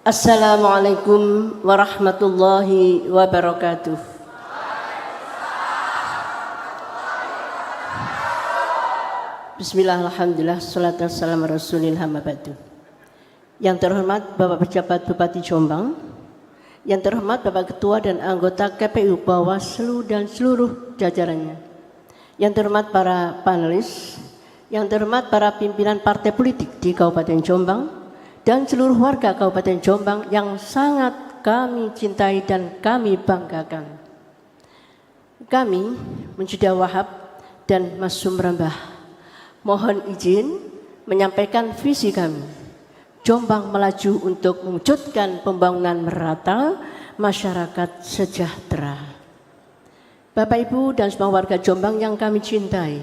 Assalamualaikum warahmatullahi wabarakatuh. Bismillah, alhamdulillah, salatu wassalamu ala rasulillah, amma ba'du. Yang terhormat Bapak Pejabat Bupati Jombang, yang terhormat Bapak Ketua dan anggota KPU Bawaslu dan seluruh jajarannya, yang terhormat para panelis, yang terhormat para pimpinan partai politik di Kabupaten Jombang, dan seluruh warga Kabupaten Jombang yang sangat kami cintai dan kami banggakan. Kami, Munjidah Wahab dan Mas Sumrambah, mohon izin menyampaikan visi kami. Jombang melaju untuk mewujudkan pembangunan merata, masyarakat sejahtera. Bapak Ibu dan semua warga Jombang yang kami cintai,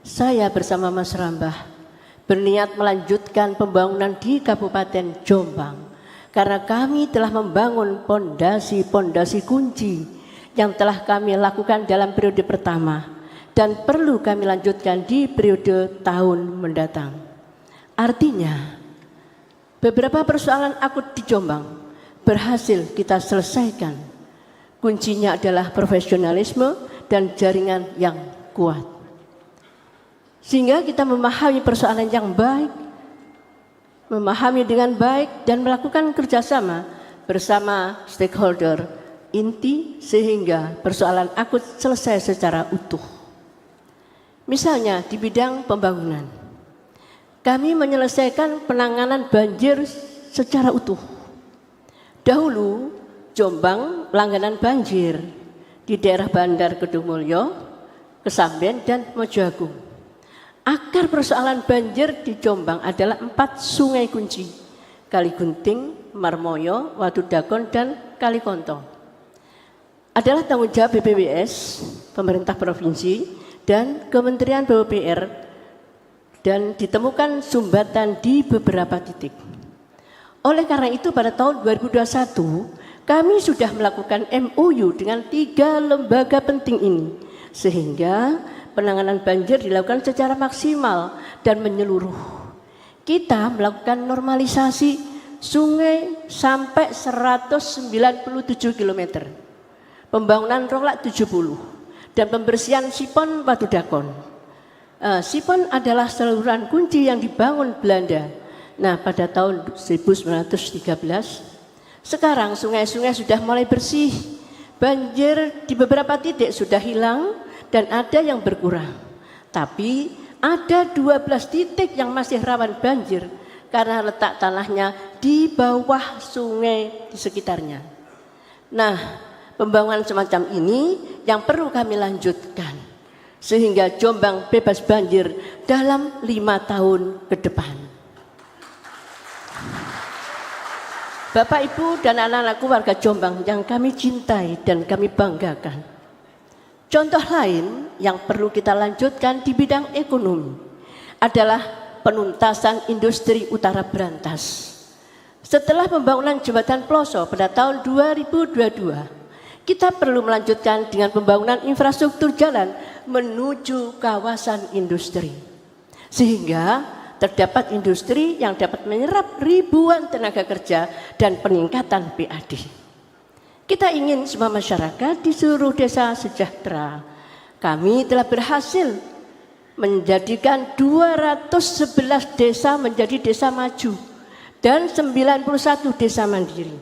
saya bersama Mas Rambah berniat melanjutkan pembangunan di Kabupaten Jombang karena kami telah membangun pondasi-pondasi kunci yang telah kami lakukan dalam periode pertama dan perlu kami lanjutkan di periode tahun mendatang. Artinya, beberapa persoalan akut di Jombang berhasil kita selesaikan. Kuncinya adalah profesionalisme dan jaringan yang kuat. Sehingga kita memahami persoalan yang baik, memahami dengan baik dan melakukan kerjasama bersama stakeholder inti sehingga persoalan akut selesai secara utuh. Misalnya di bidang pembangunan, kami menyelesaikan penanganan banjir secara utuh. Dahulu Jombang langganan banjir di daerah Bandar Kedungmulyo, Kesamben dan Mojoagung. Akar persoalan banjir di Jombang adalah 4 sungai kunci, Kali Gunting, Marmoyo, Watu Dagon, dan Kali Kontong. Adalah tanggung jawab BPWS, pemerintah provinsi, dan Kementerian PUPR, dan ditemukan sumbatan di beberapa titik. Oleh karena itu pada tahun 2021, kami sudah melakukan MOU dengan 3 lembaga penting ini, sehingga penanganan banjir dilakukan secara maksimal dan menyeluruh. Kita melakukan normalisasi sungai sampai 197 km, pembangunan rolak 70, dan pembersihan sipon Watu Dagon. Sipon adalah saluran kunci yang dibangun Belanda. Nah, pada tahun 1913, sekarang sungai-sungai sudah mulai bersih. Banjir di beberapa titik sudah hilang dan ada yang berkurang. Tapi ada 12 titik yang masih rawan banjir karena letak tanahnya di bawah sungai di sekitarnya. Nah, pembangunan semacam ini yang perlu kami lanjutkan sehingga Jombang bebas banjir dalam 5 tahun ke depan. Bapak, Ibu, dan anak-anakku warga Jombang yang kami cintai dan kami banggakan. Contoh lain yang perlu kita lanjutkan di bidang ekonomi adalah penuntasan industri Utara Brantas. Setelah pembangunan jembatan Ploso pada tahun 2022, kita perlu melanjutkan dengan pembangunan infrastruktur jalan menuju kawasan industri. Sehingga terdapat industri yang dapat menyerap ribuan tenaga kerja dan peningkatan PAD. Kita ingin semua masyarakat di seluruh desa sejahtera. Kami telah berhasil menjadikan 211 desa menjadi desa maju dan 91 desa mandiri.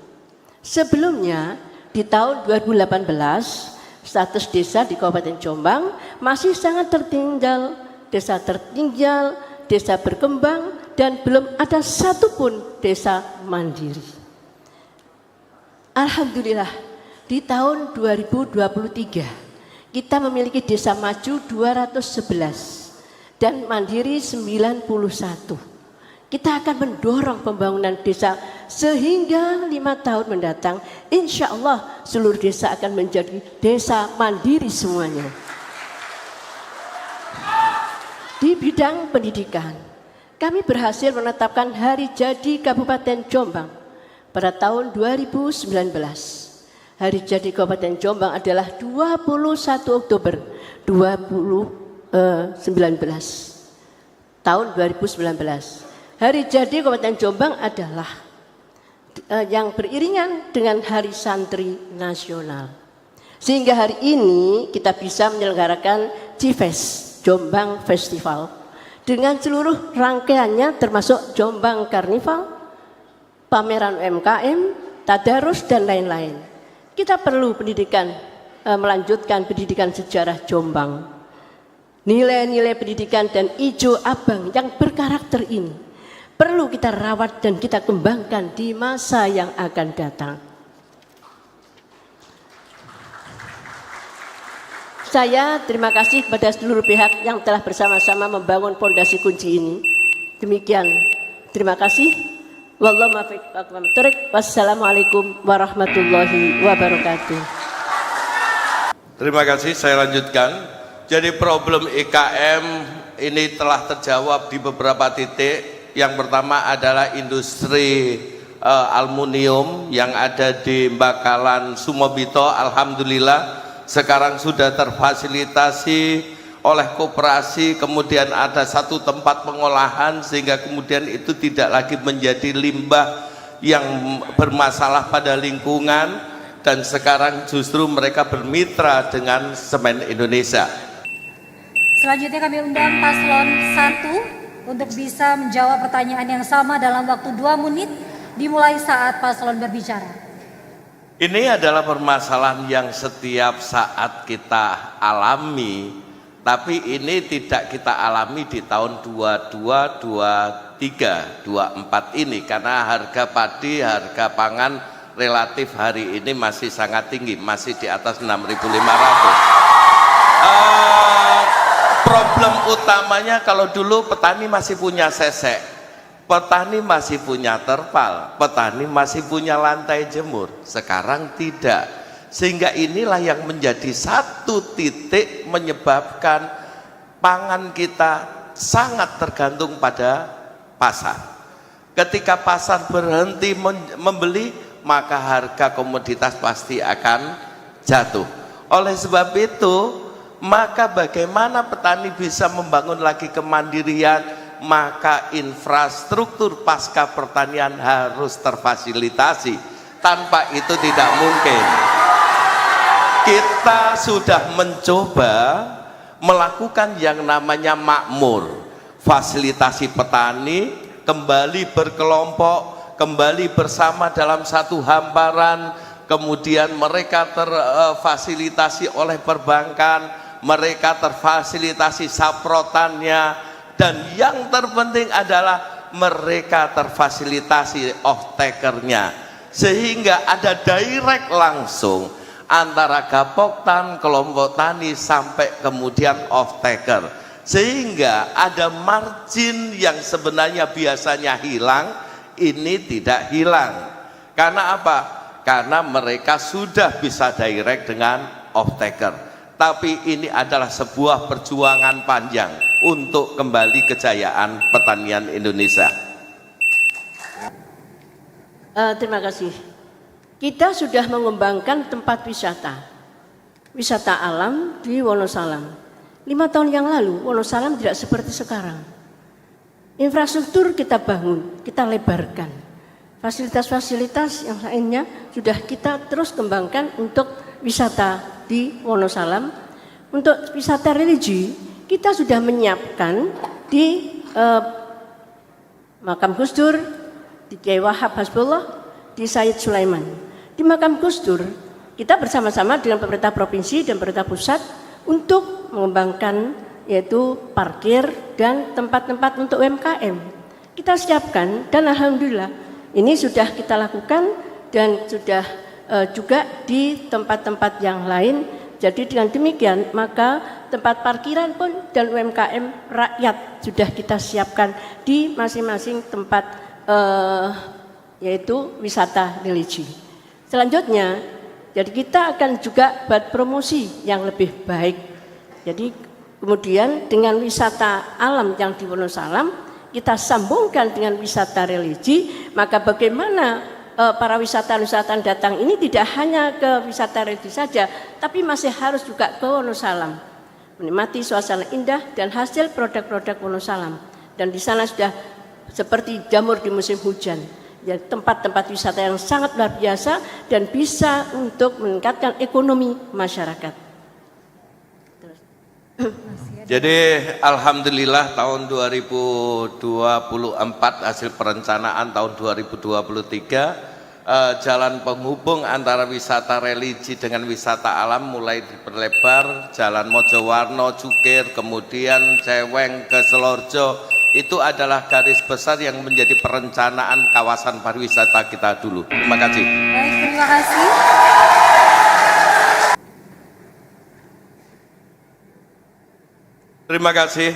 Sebelumnya di tahun 2018 status desa di Kabupaten Jombang masih sangat tertinggal, desa tertinggal, desa berkembang, dan belum ada satupun desa mandiri. Alhamdulillah, di tahun 2023 kita memiliki desa maju 211 dan mandiri 91. Kita akan mendorong pembangunan desa sehingga 5 tahun mendatang, insya Allah seluruh desa akan menjadi desa mandiri semuanya. Di bidang pendidikan, kami berhasil menetapkan hari jadi Kabupaten Jombang pada tahun 2019. Hari jadi Kabupaten Jombang adalah 21 Oktober 2019. Tahun 2019. Hari jadi Kabupaten Jombang adalah yang beriringan dengan Hari Santri Nasional. Sehingga hari ini kita bisa menyelenggarakan Cifes, Jombang Festival, dengan seluruh rangkaiannya termasuk Jombang Karnival, pameran UMKM, tadarus dan lain-lain. Kita perlu pendidikan, melanjutkan pendidikan sejarah Jombang. Nilai-nilai pendidikan dan ijo abang yang berkarakter ini perlu kita rawat dan kita kembangkan di masa yang akan datang. Saya terima kasih kepada seluruh pihak yang telah bersama-sama membangun fondasi kunci ini. Demikian, terima kasih. Wallahu muwaffiq. Wassalamualaikum warahmatullahi wabarakatuh. Terima kasih, saya lanjutkan. Jadi problem IKM ini telah terjawab di beberapa titik. Yang pertama adalah industri aluminium yang ada di Bakalan Sumobito. Alhamdulillah sekarang sudah terfasilitasi oleh koperasi, kemudian ada satu tempat pengolahan sehingga kemudian itu tidak lagi menjadi limbah yang bermasalah pada lingkungan, dan sekarang justru mereka bermitra dengan Semen Indonesia. Selanjutnya kami undang paslon 1 untuk bisa menjawab pertanyaan yang sama dalam waktu 2 menit dimulai saat paslon berbicara. Ini adalah permasalahan yang setiap saat kita alami, tapi ini tidak kita alami di tahun 22, 23, 24 ini karena harga padi, harga pangan relatif hari ini masih sangat tinggi, masih di atas 6.500. Problem utamanya kalau dulu petani masih punya sesek, petani masih punya terpal, petani masih punya lantai jemur. Sekarang tidak, sehingga inilah yang menjadi satu titik menyebabkan pangan kita sangat tergantung pada pasar. Ketika pasar berhenti membeli, maka harga komoditas pasti akan jatuh. Oleh sebab itu, maka bagaimana petani bisa membangun lagi kemandirian, maka infrastruktur pasca pertanian harus terfasilitasi. Tanpa itu tidak mungkin. Kita sudah mencoba melakukan yang namanya makmur, fasilitasi petani kembali berkelompok, kembali bersama dalam satu hamparan, kemudian mereka terfasilitasi oleh perbankan, mereka terfasilitasi saprotannya, dan yang terpenting adalah mereka terfasilitasi off-takernya, sehingga ada direct langsung antara Gapoktan, kelompok tani sampai kemudian off-taker, sehingga ada margin yang sebenarnya biasanya hilang, ini tidak hilang. Karena apa? Karena mereka sudah bisa direct dengan off-taker. Tapi ini adalah sebuah perjuangan panjang untuk kembali kejayaan pertanian Indonesia. Terima kasih. Kita sudah mengembangkan tempat wisata alam di Wonosalam. 5 tahun yang lalu Wonosalam tidak seperti sekarang. Infrastruktur kita bangun, kita lebarkan. Fasilitas-fasilitas yang lainnya sudah kita terus kembangkan untuk wisata di Wonosalam. Untuk wisata religi kita sudah menyiapkan di Makam Gus Dur, di Kiai Wahab Hasbullah, di Sayyid Sulaiman. Di Makam Gus Dur kita bersama-sama dengan pemerintah provinsi dan pemerintah pusat untuk mengembangkan yaitu parkir dan tempat-tempat untuk UMKM. Kita siapkan dan alhamdulillah ini sudah kita lakukan dan sudah juga di tempat-tempat yang lain. Jadi dengan demikian maka tempat parkiran pun dan UMKM rakyat sudah kita siapkan di masing-masing tempat yaitu wisata religi. Selanjutnya, jadi kita akan juga buat promosi yang lebih baik. Jadi kemudian dengan wisata alam yang di Wonosalam kita sambungkan dengan wisata religi, maka bagaimana para wisatawan datang ini tidak hanya ke wisata religi saja, tapi masih harus juga ke Wonosalam, menikmati suasana indah dan hasil produk-produk Wonosalam. Dan di sana sudah seperti jamur di musim hujan, ya, tempat-tempat wisata yang sangat luar biasa dan bisa untuk meningkatkan ekonomi masyarakat. Jadi alhamdulillah tahun 2024 hasil perencanaan tahun 2023 jalan penghubung antara wisata religi dengan wisata alam mulai diperlebar, jalan Mojowarno, Cukir, kemudian Ceweng ke Selorjo, itu adalah garis besar yang menjadi perencanaan kawasan pariwisata kita dulu. Terima kasih. Baik, terima kasih. Terima kasih.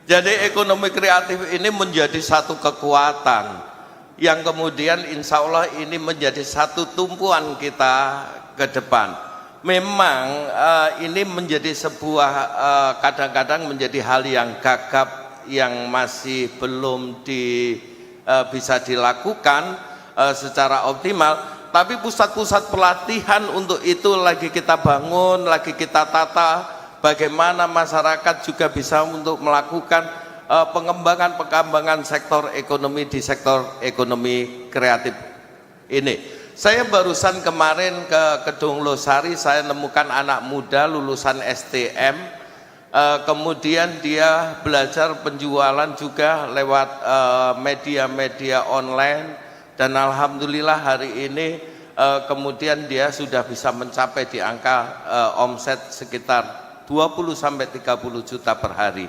Jadi ekonomi kreatif ini menjadi satu kekuatan yang kemudian insya Allah ini menjadi satu tumpuan kita ke depan. Memang ini menjadi sebuah kadang-kadang menjadi hal yang gagap, yang masih belum bisa dilakukan secara optimal, tapi pusat-pusat pelatihan untuk itu lagi kita bangun, lagi kita tata, bagaimana masyarakat juga bisa untuk melakukan pengembangan sektor ekonomi di sektor ekonomi kreatif ini. Saya barusan kemarin ke Kedung Losari, saya nemukan anak muda lulusan STM, kemudian dia belajar penjualan juga lewat media-media online, dan alhamdulillah hari ini kemudian dia sudah bisa mencapai di angka omset sekitar 20 sampai 30 juta per hari.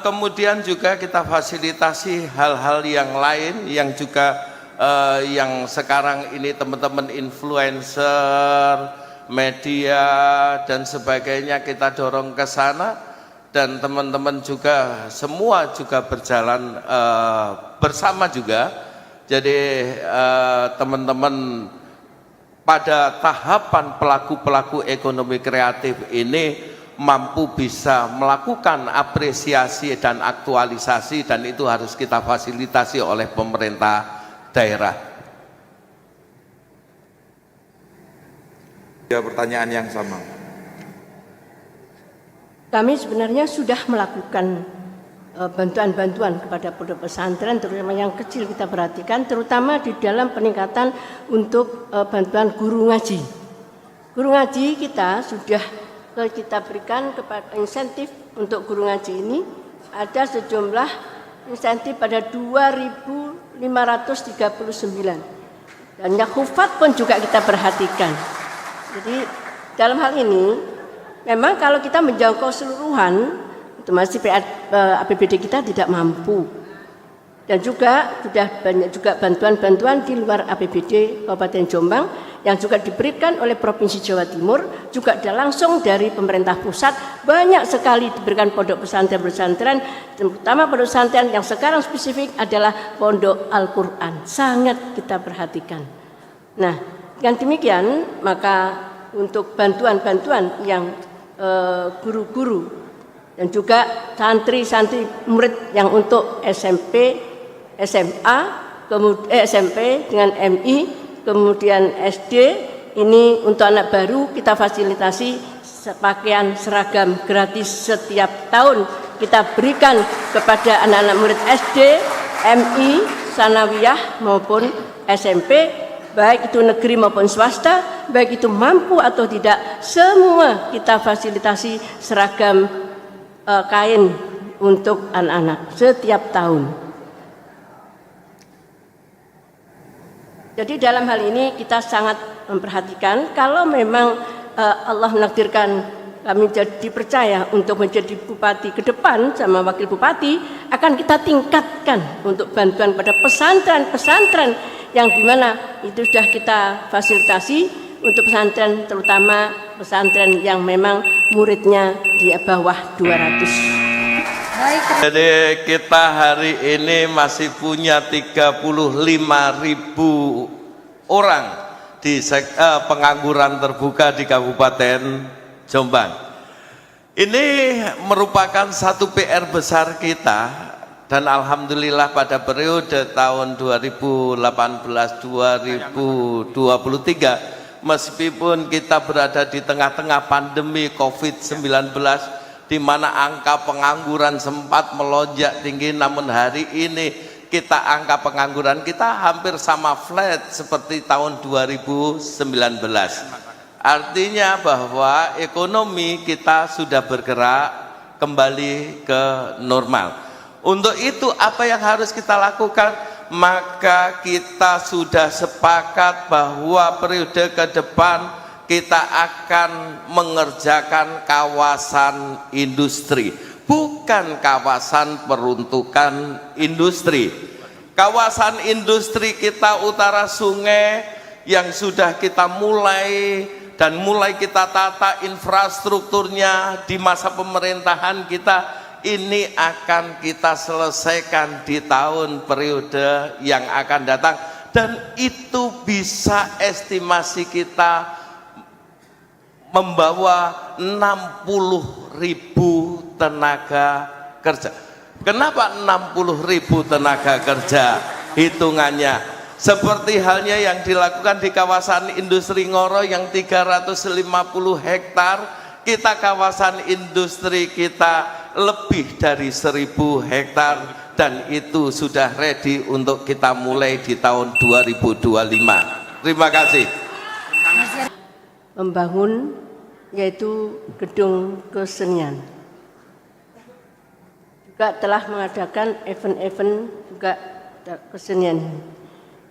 Kemudian juga kita fasilitasi hal-hal yang lain yang juga yang sekarang ini teman-teman influencer, media dan sebagainya kita dorong ke sana, dan teman-teman juga semua juga berjalan bersama juga. Jadi teman-teman pada tahapan pelaku-pelaku ekonomi kreatif ini mampu bisa melakukan apresiasi dan aktualisasi, dan itu harus kita fasilitasi oleh pemerintah daerah. Ya, pertanyaan yang sama. Kami sebenarnya sudah melakukan bantuan-bantuan kepada pondok pesantren, terutama yang kecil kita perhatikan, terutama di dalam peningkatan untuk bantuan guru ngaji. Guru ngaji kita sudah kita berikan kepada insentif untuk guru ngaji ini, ada sejumlah insentif pada 2.539, dan yang hufat pun juga kita perhatikan. Jadi dalam hal ini memang kalau kita menjangkau seluruhan itu masih APBD kita tidak mampu, dan juga sudah banyak juga bantuan-bantuan di luar APBD Kabupaten Jombang yang juga diberikan oleh Provinsi Jawa Timur, juga ada langsung dari pemerintah pusat, banyak sekali diberikan pondok pesantren-pesantren, terutama pondok pesantren yang sekarang spesifik adalah pondok Al-Quran, sangat kita perhatikan. Nah, dengan demikian maka untuk bantuan-bantuan yang guru-guru dan juga santri-santri murid yang untuk SMP, SMA, kemudian SMP dengan MI, kemudian SD, ini untuk anak baru kita fasilitasi pakaian seragam gratis setiap tahun kita berikan kepada anak-anak murid SD, MI, Sanawiyah maupun SMP, baik itu negeri maupun swasta, baik itu mampu atau tidak, semua kita fasilitasi seragam kain untuk anak-anak setiap tahun. Jadi dalam hal ini kita sangat memperhatikan, kalau memang Allah menakdirkan kami dipercaya untuk menjadi bupati ke depan sama wakil bupati, akan kita tingkatkan untuk bantuan pada pesantren-pesantren yang dimana itu sudah kita fasilitasi untuk pesantren, terutama pesantren yang memang muridnya di bawah 200. Baik. Jadi kita hari ini masih punya 35.000 orang di pengangguran terbuka di Kabupaten Jombang. Ini merupakan satu PR besar kita, dan alhamdulillah pada periode tahun 2018-2023 meskipun kita berada di tengah-tengah pandemi COVID-19 di mana angka pengangguran sempat melonjak tinggi, namun hari ini kita angka pengangguran kita hampir sama flat seperti tahun 2019. Artinya bahwa ekonomi kita sudah bergerak kembali ke normal. Untuk itu apa yang harus kita lakukan? Maka kita sudah sepakat bahwa periode ke depan kita akan mengerjakan kawasan industri, bukan kawasan peruntukan industri. Kawasan industri kita utara sungai yang sudah kita mulai dan mulai kita tata infrastrukturnya di masa pemerintahan kita, ini akan kita selesaikan di tahun periode yang akan datang, dan itu bisa estimasi kita membawa 60.000 tenaga kerja. Kenapa 60.000 tenaga kerja? Hitungannya seperti halnya yang dilakukan di kawasan industri Ngoro yang 350 hektar, kita kawasan industri kita lebih dari 1.000 hektar, dan itu sudah ready untuk kita mulai di tahun 2025. Terima kasih. Membangun yaitu gedung kesenian. Juga telah mengadakan event-event juga kesenian.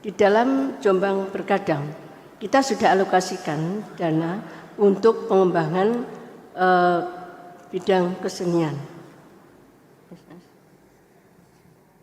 Di dalam Jombang Bergadang, kita sudah alokasikan dana untuk pengembangan bidang kesenian.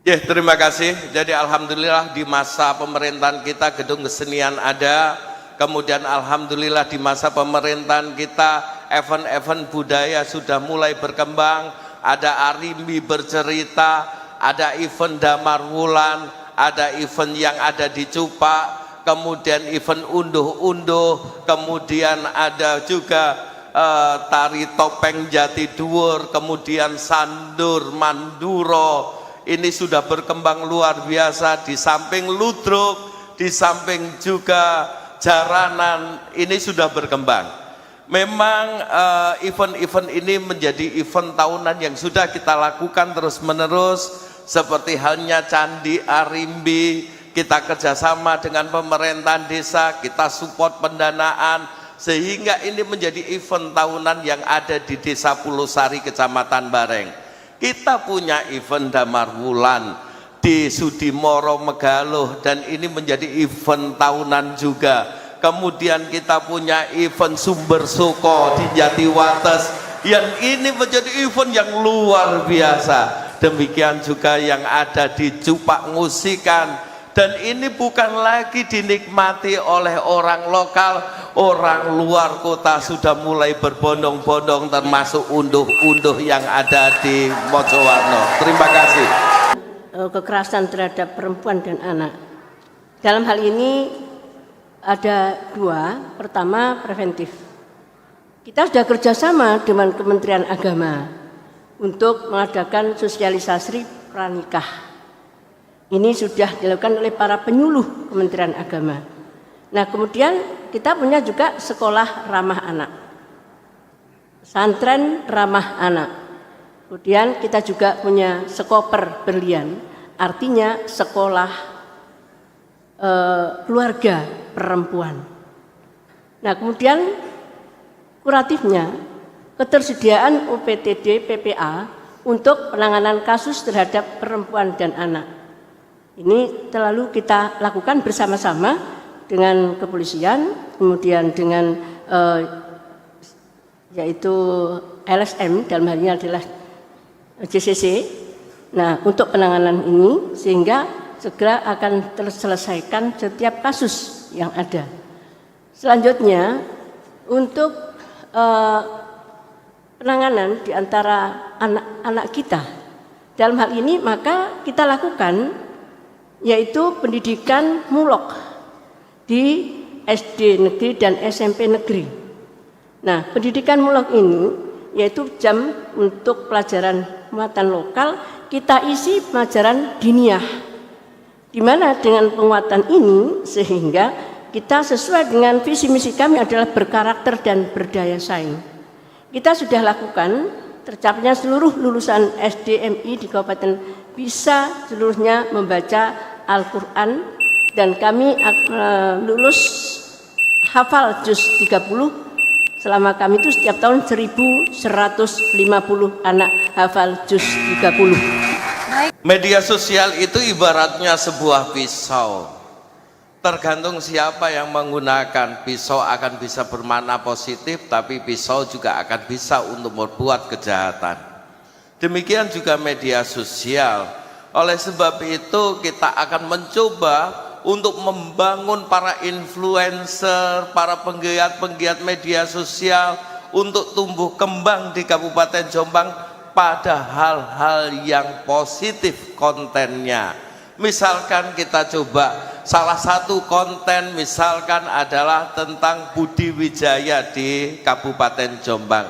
Ya, terima kasih. Jadi alhamdulillah di masa pemerintahan kita gedung kesenian ada, kemudian alhamdulillah di masa pemerintahan kita event-event budaya sudah mulai berkembang, ada Arimbi bercerita, ada event Damar Wulan, ada event yang ada di Cupak, kemudian event unduh-unduh, kemudian ada juga tari topeng Jati Dhuwur, kemudian sandur Manduro. Ini sudah berkembang luar biasa. Di samping ludruk, di samping juga jaranan, ini sudah berkembang. Memang event-event ini menjadi event tahunan yang sudah kita lakukan terus menerus, seperti halnya Candi Arimbi. Kita kerjasama dengan pemerintahan desa, kita support pendanaan, sehingga ini menjadi event tahunan yang ada di Desa Pulosari, Kecamatan Bareng. Kita punya event Damar Wulan di Sudimoro Megaluh, dan ini menjadi event tahunan juga. Kemudian kita punya event Sumber Soko di Jatiwates, yang ini menjadi event yang luar biasa. Demikian juga yang ada di Cupak Ngusikan, dan ini bukan lagi dinikmati oleh orang lokal, orang luar kota sudah mulai berbondong-bondong, termasuk unduh-unduh yang ada di Mojowarno. Terima kasih. Kekerasan terhadap perempuan dan anak. Dalam hal ini ada dua. Pertama, preventif. Kita sudah kerjasama dengan Kementerian Agama untuk mengadakan sosialisasi pranikah. Ini sudah dilakukan oleh para penyuluh Kementerian Agama. Nah, kemudian kita punya juga sekolah ramah anak, pesantren ramah anak. Kemudian kita juga punya sekoper berlian, artinya sekolah keluarga perempuan. Nah, kemudian kuratifnya ketersediaan UPTD PPA untuk penanganan kasus terhadap perempuan dan anak. Ini selalu kita lakukan bersama-sama dengan kepolisian, kemudian dengan yaitu LSM, dalam hal ini adalah JCC. Nah, untuk penanganan ini sehingga segera akan terselesaikan setiap kasus yang ada. Selanjutnya, untuk penanganan di antara anak-anak kita, dalam hal ini maka kita lakukan yaitu pendidikan mulok di SD negeri dan SMP negeri. Nah, pendidikan mulok ini yaitu jam untuk pelajaran muatan lokal, kita isi pelajaran diniyah, di mana dengan penguatan ini sehingga kita sesuai dengan visi misi kami adalah berkarakter dan berdaya saing. Kita sudah lakukan tercapainya seluruh lulusan SDMI di Kabupaten bisa seluruhnya membaca Al-Quran, dan kami lulus hafal juz 30. Selama kami itu setiap tahun 1.150 anak hafal juz 30. Media sosial itu ibaratnya sebuah pisau. Tergantung siapa yang menggunakan. Pisau akan bisa bermakna positif, tapi pisau juga akan bisa untuk membuat kejahatan. Demikian juga media sosial. Oleh sebab itu kita akan mencoba untuk membangun para influencer, para penggiat-penggiat media sosial untuk tumbuh kembang di Kabupaten Jombang pada hal-hal yang positif kontennya. Misalkan kita coba salah satu konten misalkan adalah tentang Budi Wijaya di Kabupaten Jombang.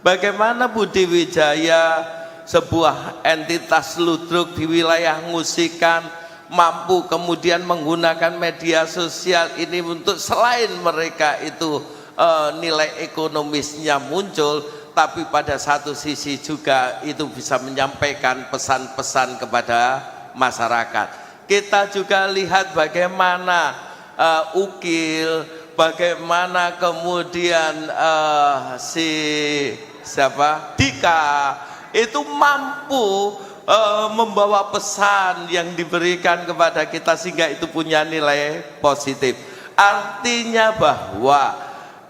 Bagaimana Budi Wijaya, sebuah entitas ludruk di wilayah Ngusikan, mampu kemudian menggunakan media sosial ini untuk selain mereka itu nilai ekonomisnya muncul, tapi pada satu sisi juga itu bisa menyampaikan pesan-pesan kepada masyarakat. Kita juga lihat bagaimana Ukil, bagaimana kemudian Dika itu mampu membawa pesan yang diberikan kepada kita sehingga itu punya nilai positif. Artinya bahwa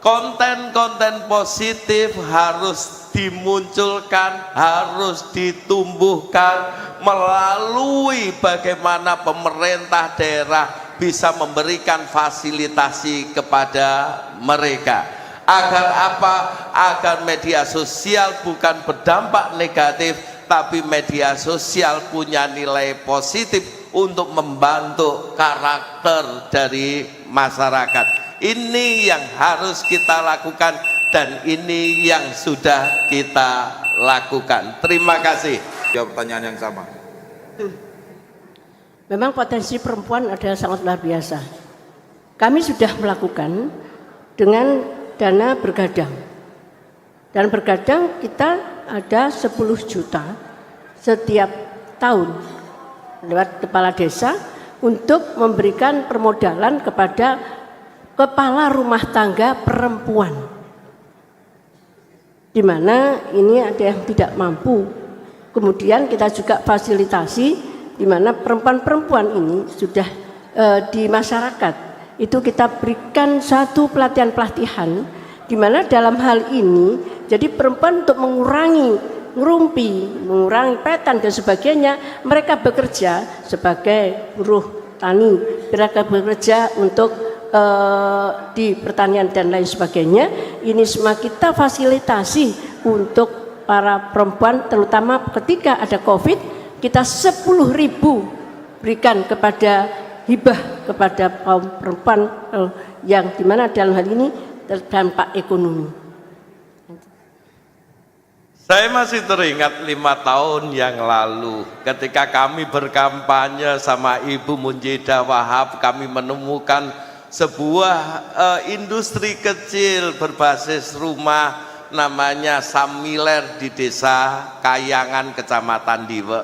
konten-konten positif harus dimunculkan, harus ditumbuhkan melalui bagaimana pemerintah daerah bisa memberikan fasilitasi kepada mereka. Agar apa? Agar media sosial bukan berdampak negatif, tapi media sosial punya nilai positif untuk membantu karakter dari masyarakat. Ini yang harus kita lakukan dan ini yang sudah kita lakukan. Terima kasih. Jawab pertanyaan yang sama. Memang potensi perempuan adalah sangat luar biasa. Kami sudah melakukan dengan dana bergadang. Dan bergadang kita ada 10 juta setiap tahun lewat kepala desa untuk memberikan permodalan kepada kepala rumah tangga perempuan, di mana ini ada yang tidak mampu. Kemudian kita juga fasilitasi di mana perempuan-perempuan ini sudah di masyarakat itu kita berikan satu pelatihan-pelatihan, di mana dalam hal ini jadi perempuan untuk mengurangi ngerumpi, mengurangi petan dan sebagainya, mereka bekerja sebagai buruh tani, mereka bekerja untuk di pertanian dan lain sebagainya. Ini semua kita fasilitasi untuk para perempuan, terutama ketika ada COVID, kita 10.000 berikan kepada hibah kepada kaum perempuan yang dimana dalam hal ini terdampak ekonomi. Saya masih teringat 5 tahun yang lalu ketika kami berkampanye sama Ibu Munjidah Wahab, kami menemukan sebuah industri kecil berbasis rumah namanya Samiler di Desa Kayangan, Kecamatan Diwe.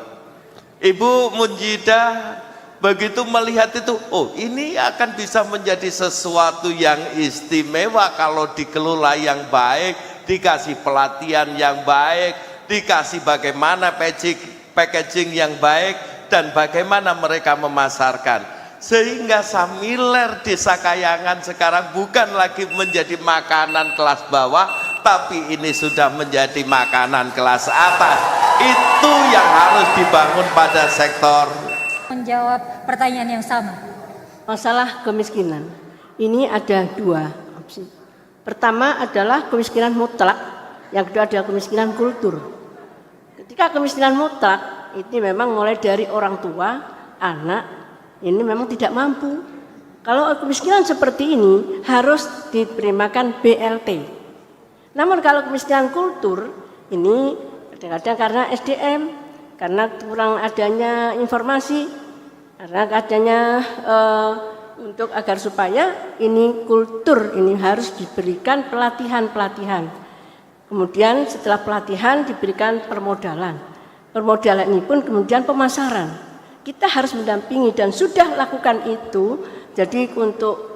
Ibu Munjidah begitu melihat itu, oh ini akan bisa menjadi sesuatu yang istimewa kalau dikelola yang baik, dikasih pelatihan yang baik, dikasih bagaimana packaging yang baik, dan bagaimana mereka memasarkan. Sehingga Samiler Desa Kayangan sekarang bukan lagi menjadi makanan kelas bawah, tapi ini sudah menjadi makanan kelas atas. Itu yang harus dibangun pada sektor. Menjawab pertanyaan yang sama. Masalah kemiskinan ini ada 2 opsi. Pertama adalah kemiskinan mutlak, yang kedua adalah kemiskinan kultur. Ketika kemiskinan mutlak ini memang mulai dari orang tua, anak, ini memang tidak mampu. Kalau kemiskinan seperti ini harus diberikan BLT. Namun kalau kemiskinan kultur ini kadang-kadang karena SDM, karena kurang adanya informasi, karena adanya untuk agar supaya ini kultur ini harus diberikan pelatihan-pelatihan. Kemudian setelah pelatihan diberikan permodalan. permodalan ini pun kemudian pemasaran. Kita harus mendampingi dan sudah lakukan itu. Jadi untuk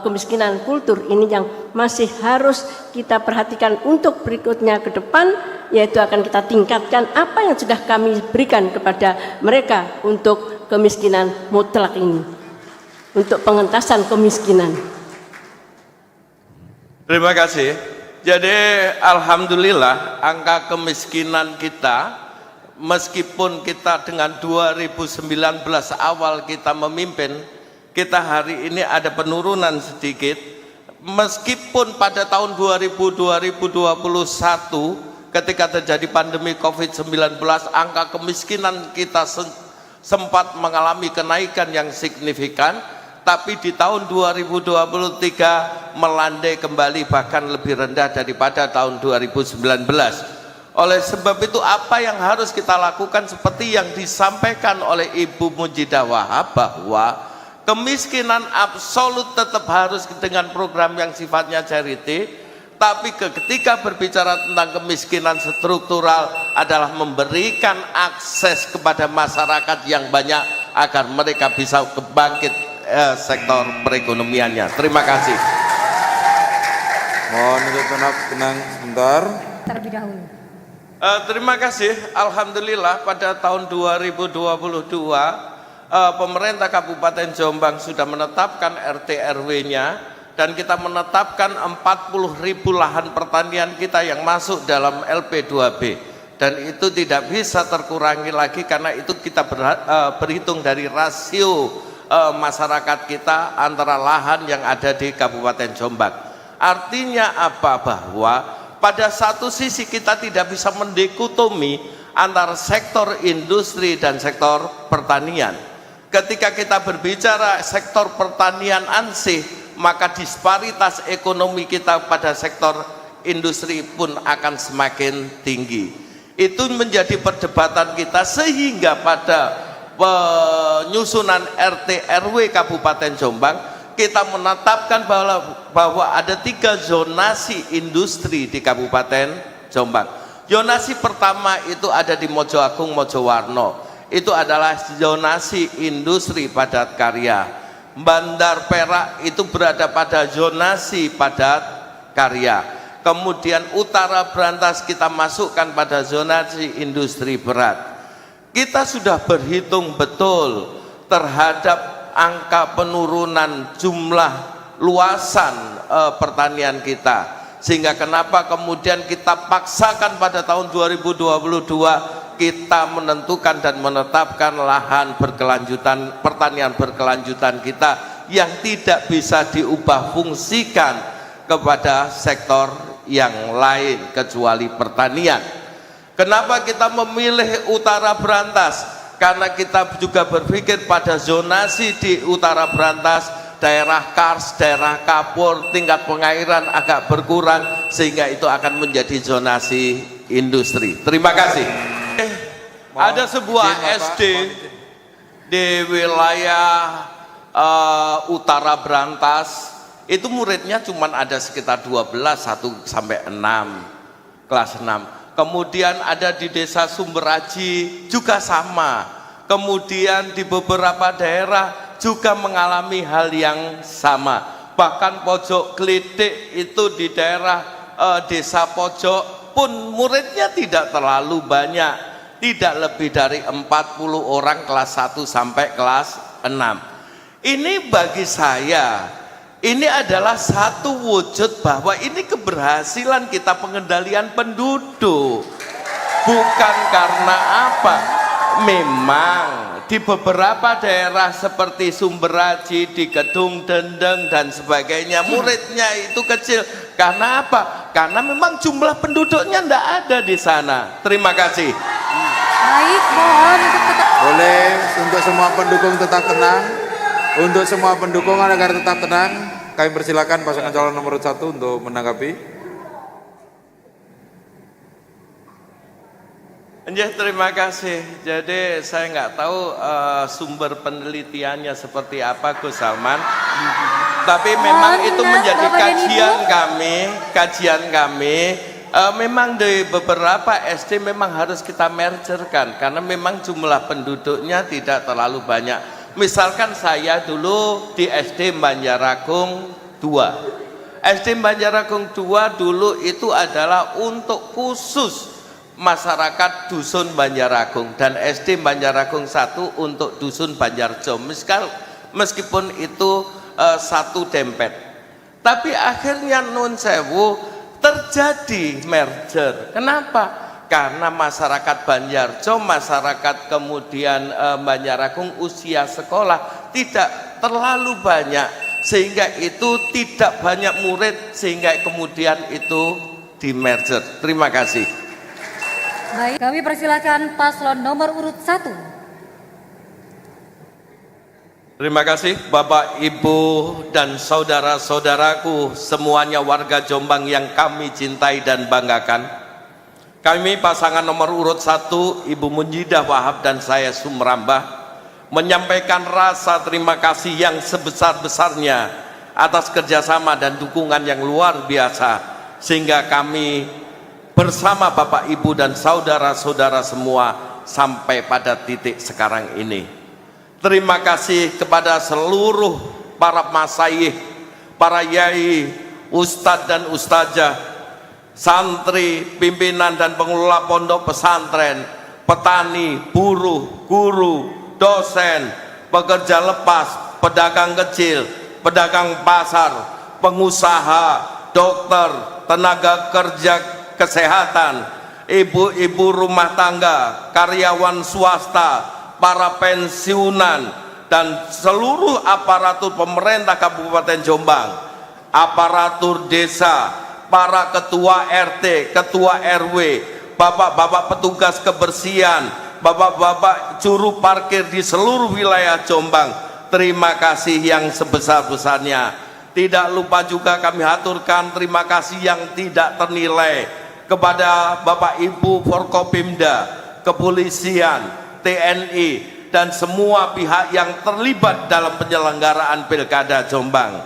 kemiskinan kultur ini yang masih harus kita perhatikan untuk berikutnya ke depan, yaitu akan kita tingkatkan apa yang sudah kami berikan kepada mereka untuk kemiskinan mutlak ini, untuk pengentasan kemiskinan. Terima kasih. Jadi alhamdulillah angka kemiskinan kita, meskipun kita dengan 2019 awal kita memimpin, kita hari ini ada penurunan sedikit, meskipun pada tahun 2021 ketika terjadi pandemi COVID-19 angka kemiskinan kita sempat mengalami kenaikan yang signifikan, tapi di tahun 2023 melandai kembali bahkan lebih rendah daripada tahun 2019. Oleh sebab itu apa yang harus kita lakukan seperti yang disampaikan oleh Ibu Mujidah Wahab, bahwa kemiskinan absolut tetap harus dengan program yang sifatnya charity, tapi ketika berbicara tentang kemiskinan struktural adalah memberikan akses kepada masyarakat yang banyak agar mereka bisa bangkit sektor perekonomiannya. Terima kasih. Mohon untuk tenang sebentar. Terlebih dahulu. Terima kasih. Alhamdulillah pada tahun 2022 pemerintah Kabupaten Jombang sudah menetapkan RT RW-nya dan kita menetapkan 40.000 lahan pertanian kita yang masuk dalam LP2B, dan itu tidak bisa terkurangi lagi karena itu kita berhitung dari rasio masyarakat kita antara lahan yang ada di Kabupaten Jombang. Artinya apa? Bahwa pada satu sisi kita tidak bisa mendikotomi antara sektor industri dan sektor pertanian. Ketika kita berbicara sektor pertanian ansih, maka disparitas ekonomi kita pada sektor industri pun akan semakin tinggi. Itu menjadi perdebatan kita, sehingga pada penyusunan RT RW Kabupaten Jombang kita menetapkan bahwa ada 3 zonasi industri di Kabupaten Jombang. Zonasi pertama itu ada di Mojo Agung, Mojowarno. Itu adalah zonasi industri padat karya. Bandar Perak itu berada pada zonasi padat karya. Kemudian Utara Brantas kita masukkan pada zonasi industri berat. Kita sudah berhitung betul terhadap angka penurunan jumlah luasan pertanian kita, sehingga kenapa kemudian kita paksakan pada tahun 2022 kita menentukan dan menetapkan lahan berkelanjutan, pertanian berkelanjutan kita yang tidak bisa diubah fungsikan kepada sektor yang lain kecuali pertanian. Kenapa kita memilih Utara Brantas? Karena kita juga berpikir pada zonasi di Utara Brantas, daerah Kars, daerah Kapur, tingkat pengairan agak berkurang, sehingga itu akan menjadi zonasi industri. Terima kasih. Ada sebuah SD di wilayah Utara Brantas, itu muridnya cuma ada sekitar 12, 1 sampai 6, kelas 6. Kemudian ada di desa Sumberaji juga sama. Kemudian di beberapa daerah juga mengalami hal yang sama. Bahkan Pojok Klitik itu di daerah desa Pojok pun muridnya tidak terlalu banyak, tidak lebih dari 40 orang kelas 1 sampai kelas 6. Ini bagi saya, ini adalah satu wujud bahwa ini keberhasilan kita pengendalian penduduk. Bukan karena apa? Memang di beberapa daerah seperti Sumberaji, di Kedung Dendeng dan sebagainya, muridnya itu kecil. Karena apa? Karena memang jumlah penduduknya tidak ada di sana. Terima kasih. Baik, mohon untuk tetap. Boleh untuk semua pendukung tetap tenang. Untuk semua pendukung agar tetap tenang, kami persilakan pasangan calon nomor 1 untuk menanggapi. Terima kasih. Jadi saya nggak tahu sumber penelitiannya seperti apa, Gus Salman. Tapi memang itu menjadi kajian kami Memang di beberapa SD memang harus kita mergerkan karena memang jumlah penduduknya tidak terlalu banyak. Misalkan saya dulu di SD Banjaragung 2. SD Banjaragung 2 dulu itu adalah untuk khusus masyarakat dusun Banjaragung, dan SD Banjaragung 1 untuk dusun Banjarjo. Meskipun itu satu dempet. Tapi akhirnya nun sewu terjadi merger. Kenapa? Karena masyarakat Banjarjo, masyarakat kemudian Banjaragung usia sekolah tidak terlalu banyak, sehingga itu tidak banyak murid, sehingga kemudian itu di merger. Terima kasih. Baik, kami persilakan paslon nomor urut 1. Terima kasih Bapak, Ibu, dan saudara-saudaraku semuanya warga Jombang yang kami cintai dan banggakan. Kami pasangan nomor urut 1, Ibu Munjidah Wahab dan saya Sumrambah, menyampaikan rasa terima kasih yang sebesar-besarnya atas kerjasama dan dukungan yang luar biasa, sehingga kami bersama Bapak, Ibu, dan saudara-saudara semua sampai pada titik sekarang ini. Terima kasih kepada seluruh para masyayikh, para yai, ustadz dan ustazah, santri, pimpinan dan pengelola pondok pesantren, petani, buruh, guru, dosen, pekerja lepas, pedagang kecil, pedagang pasar, pengusaha, dokter, tenaga kerja kesehatan, ibu-ibu rumah tangga, karyawan swasta, para pensiunan, dan seluruh aparatur pemerintah Kabupaten Jombang, aparatur desa, para ketua RT, ketua RW, bapak-bapak petugas kebersihan, bapak-bapak juru parkir di seluruh wilayah Jombang, terima kasih yang sebesar-besarnya. Tidak lupa juga kami haturkan terima kasih yang tidak ternilai kepada Bapak Ibu Forkopimda, kepolisian, TNI, dan semua pihak yang terlibat dalam penyelenggaraan Pilkada Jombang.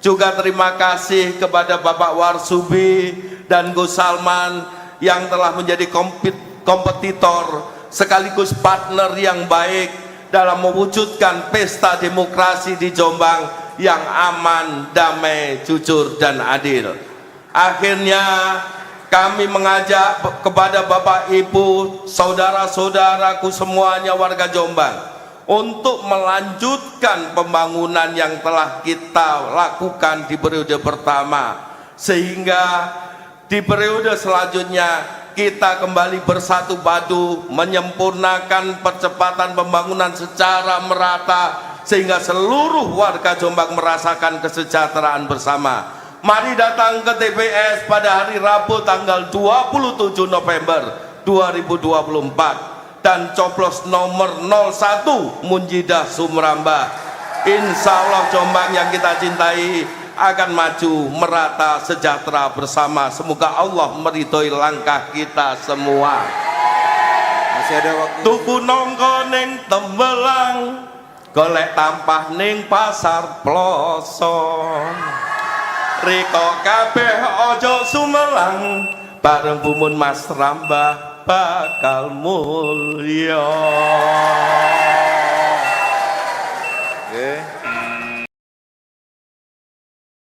Juga terima kasih kepada Bapak Warsubi dan Gus Salman yang telah menjadi kompetitor sekaligus partner yang baik dalam mewujudkan pesta demokrasi di Jombang yang aman, damai, jujur, dan adil. Akhirnya kami mengajak kepada Bapak Ibu, saudara-saudaraku semuanya warga Jombang untuk melanjutkan pembangunan yang telah kita lakukan di periode pertama, sehingga di periode selanjutnya kita kembali bersatu padu menyempurnakan percepatan pembangunan secara merata sehingga seluruh warga Jombang merasakan kesejahteraan bersama. Mari datang ke TPS pada hari Rabu tanggal 27 November 2024 dan coblos nomor 01 Munjidah Sumrambah. Insya Allah Jombang yang kita cintai akan maju merata sejahtera bersama. Semoga Allah meridhoi langkah kita semua. Masih ada waktu. Tuku nongko ning Tembelang, golek tampah ning pasar Ploson. Riko kabeh ojo sumelang, bareng Bumun Mas Rambah bakal mulya.